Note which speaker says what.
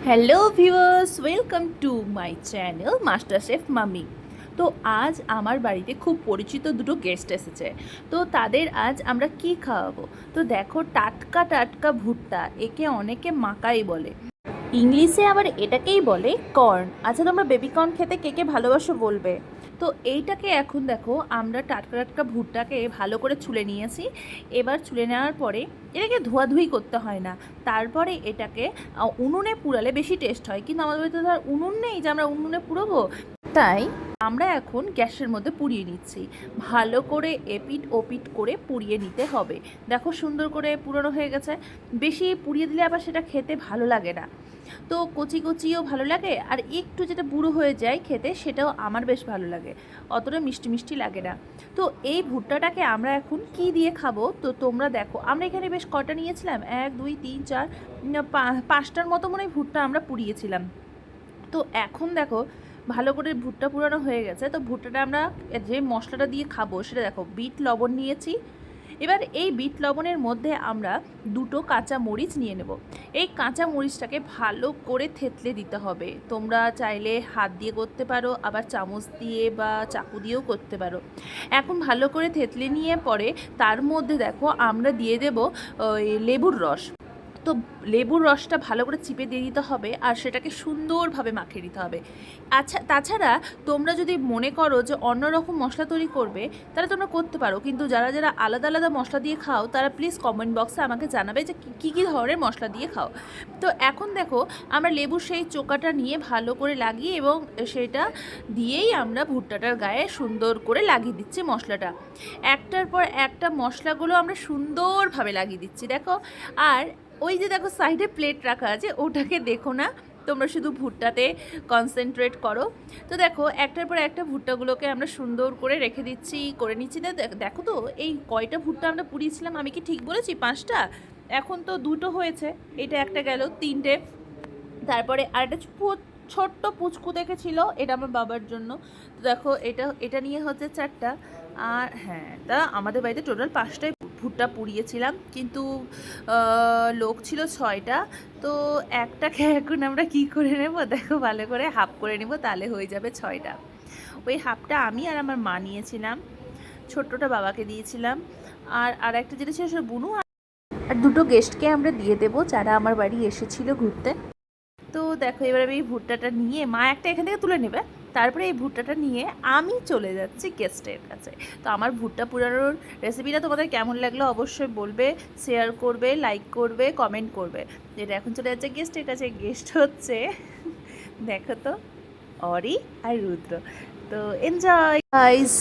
Speaker 1: Hello viewers, welcome to my channel master chef মামি। তো আজ আমার বাড়িতে খুব পরিচিত দুটো গেস্ট এসেছে। তো তাদের আজ আমরা কি খাওয়াবো? তো দেখো, টাটকা টাটকা ভুট্টা, একে অনেকে মাকাই বলে, ইংলিশে আবার এটাকেই বলে কর্ন। আচ্ছা, তোমরা বেবি কর্ন খেতে কে কে ভালোবাসো বলবে। তো এইটাকে এখন দেখো, আমরা টাটকা টাটকা ভুট্টাকে ভালো করে ছুলে নিয়েছি। এবার ছুলে নেওয়ার পরে এটাকে ধোয়াধুয়ি করতে হয় না। তারপরে এটাকে উনুনে পুড়ালে বেশি টেস্ট হয়, কিন্তু আমাদের বাড়িতে তো আর উনুন নেই যে আমরা উনুনে পুড়োবো। তাই আমরা এখন গ্যাসের মধ্যে পুড়িয়ে নিচ্ছি। ভালো করে এপিট ওপিট করে পুড়িয়ে নিতে হবে। দেখো, সুন্দর করে পুরনো হয়ে গেছে। বেশি পুড়িয়ে দিলে আবার সেটা খেতে ভালো লাগে না। তো কচি কচিও ভালো লাগে, আর একটু যেটা বুড়ো হয়ে যায় খেতে, সেটাও আমার বেশ ভালো লাগে। অতটা মিষ্টি মিষ্টি লাগে না। তো এই ভুট্টাটাকে আমরা এখন কি দিয়ে খাবো, তো তোমরা দেখো, আমরা এখানে বেশ কটা নিয়েছিলাম, 1 2 3 4 5টার মতো মনে হয় ভুট্টা আমরা পুড়িয়েছিলাম। তো এখন দেখো, ভালো করে ভুট্টা পুরানো হয়ে গেছে। তো ভুট্টাটা আমরা যে মশলাটা দিয়ে খাবো সেটা দেখো, বিট লবণ নিয়েছি। এবার এই বিট লবণের মধ্যে আমরা দুটো কাঁচা মরিচ নিয়ে নেব। এই কাঁচা মরিচটাকে ভালো করে থেতলে দিতে হবে। তোমরা চাইলে হাত দিয়ে করতে পারো, আবার চামচ দিয়ে বা চাকু দিয়েও করতে পারো। এখন ভালো করে থেতলে নিয়ে পরে তার মধ্যে দেখো আমরা দিয়ে দেব ওই লেবুর রস। তো লেবুর রসটা ভালো করে চিপে দিয়ে দিতে হবে, আর সেটাকে সুন্দরভাবে মাখিয়ে দিতে হবে। আচ্ছা, তাছাড়া তোমরা যদি মনে করো যে অন্য রকম মশলা তৈরি করবে, তাহলে তোমরা করতে পারো, কিন্তু যারা যারা আলাদা আলাদা মশলা দিয়ে খাও তারা প্লিজ কমেন্ট বক্সে আমাকে জানাবে যে কী কী ধরনের মশলা দিয়ে খাও। তো এখন দেখো, আমরা লেবুর সেই চোকাটা নিয়ে ভালো করে লাগিয়ে, এবং সেটা দিয়েই আমরা ভুট্টাটার গায়ে সুন্দর করে লাগিয়ে দিচ্ছি মশলাটা। একটার পর একটা মশলাগুলো আমরা সুন্দরভাবে লাগিয়ে দিচ্ছি, দেখো। আর ওই যে দেখো, সাইডে প্লেট রাখা আছে, ওটাকে দেখো না, তোমরা শুধু ভুট্টাতে কনসেন্ট্রেট করো। তো দেখো, একটার পর একটা ভুট্টাগুলোকে আমরা সুন্দর করে রেখে দিচ্ছি, করে নিচ্ছি। দেখো তো, এই কয়টা ভুট্টা আমরা পুড়িয়েছিলাম, আমি কি ঠিক বলেছি 5টা? এখন তো দুটো হয়েছে, এটা একটা গেল, 3টে। তারপরে আরেকটা ছোট্ট পুচকু দেখেছিল, এটা আমার বাবার জন্য। তো দেখো, এটা এটা নিয়ে হচ্ছে 4টা। আর হ্যাঁ, তা আমাদের বাড়িতে টোটাল 5টাই ভুট্টা পুড়িয়েছিলাম, কিন্তু লোক ছিল 6টা। তো একটাকে এখন আমরা কি করে নেব, দেখো, ভালো করে হাফ করে নেব, তাহলে হয়ে যাবে 6টা। ওই হাফটা আমি আর আমার মা নিয়েছিলাম, ছোট্টটা বাবাকে দিয়েছিলাম। আর একটা যেটা ছিল সেটা বুনু, আর দুটো গেস্টকে আমরা দিয়ে দেবো যারা আমার বাড়ি এসেছিল ঘুরতে। তো দেখো, এবার আমি এই ভুট্টাটা নিয়ে, মা একটা এখান থেকে তুলে নেবে, তারপরে এই ভুট্টাটা নিয়ে আমি চলে যাচ্ছি গেস্টের কাছে। তো আমার ভুট্টা পুরানোর রেসিপিটা তোমাদের কেমন লাগলো অবশ্যই বলবে, শেয়ার করবে, লাইক করবে, কমেন্ট করবে। যেটা এখন চলে যাচ্ছে গেস্টের কাছে। গেস্ট হচ্ছে দেখো তো, অরি আর রুদ্র। তো এনজয় গাইস।